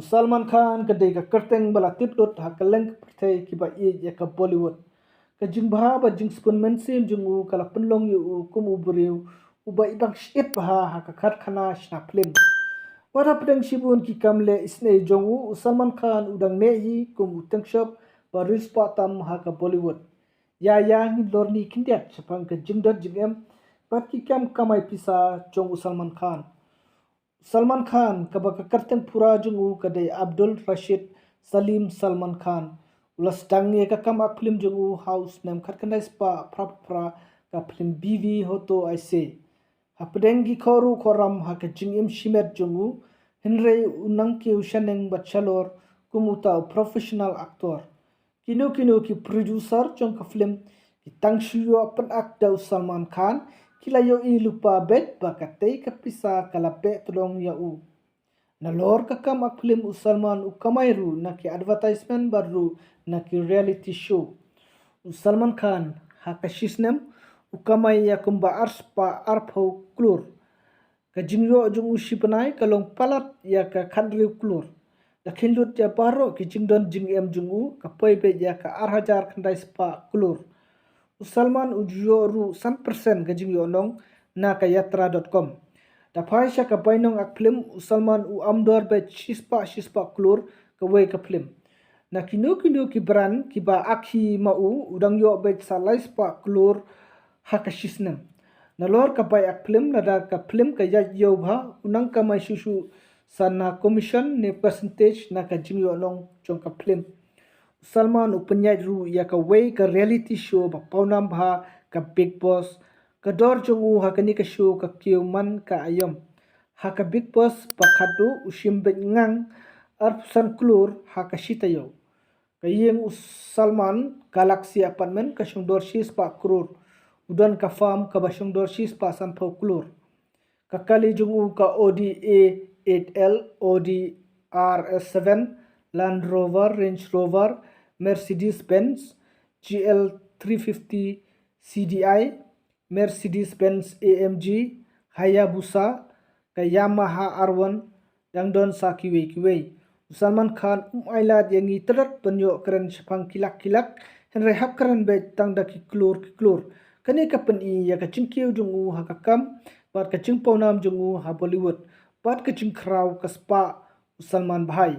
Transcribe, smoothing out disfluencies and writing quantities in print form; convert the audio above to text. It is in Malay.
Salman Khan kadai ka kerteng bala tiplot ha kaleng perthai ki ba ya ka Bollywood ka jing bha ba jing spun mensim jing u kala penlong yu kum u buriu u ba ibang shit ha ka khat khana shna film wara pedang shibun ki kamle isne jong u Salman Khan udang ne hi kum u tengshop ba rispa tam ha ka Bollywood ya ngi lorni kindiat chapang ka jingdot jingem pat ki kam kamai pisa jong u Salman Khan kabaka karteng pura jungu kadai Abdul Rashid Salim Salman Khan ulas dange ka kam ak film jungu house nem khatkanai spa pra ka film BV hoto aise hapedengi khoru khoram ha ka jingim shimet jungu hinre unang ki ushaneng bachalor kumuta professional actor kino ki producer jong ka film ki tangshuyo pen ak da Salman Khan kilayo i lupa bet bakatei kapisa kalape tolong ya u nalor kakam aklim Salman u kamairu na ki advertisement baru na ki reality show Salman Khan hakashisnem u kamai ya kumba arspa arpho klur ka jingyo jung ushipnai kalong palat ya ka khandri klur dakhin lut ya paro ki jingdon jingem jungu ka poibe ya ka arhajar khandai spa klur Salman ujoru 100% gajing yonong na kayatra.com. Dapai siya ka bainong ak film Salman u amdor be shispa klur ka way ka film. Na kinu ki brand ki ba akhi mau udang yo be salai spa klur hakashisnem. Na lor ka bay ak film na da ka film ka yo ba unang ka may susu sana commission ne percentage na ka jing yonong chong ka film. Salman upenyai ru ya ka way ka reality show ba paunam bha ka Big Boss ka dor jungu ha ka ni ka show ka kiuman ka ayom ha ka Big Boss pa khadu ushim bet ngang arpsan klur ha ka shitayo ka yeng Salman Galaxy apartment ka shungdor shis pa krur udan ka farm ka ba shungdor shis pa san pho klur ka kali jungu ka Audi A8L Audi RS7 Land Rover, Range Rover, Mercedes-Benz, GL350 CDI, Mercedes-Benz AMG, Hayabusa, Yamaha R1, yang don sa kiwei. Salman Khan ailat yang iterat penyo keren sepang kilak henry hak keren be tang da ki klur kani ka pen i ya ka chingkiu jungu ha ka kam pat ka chingpau nam jungu ha Bollywood pat ka chingkrau ka spa Salman bhai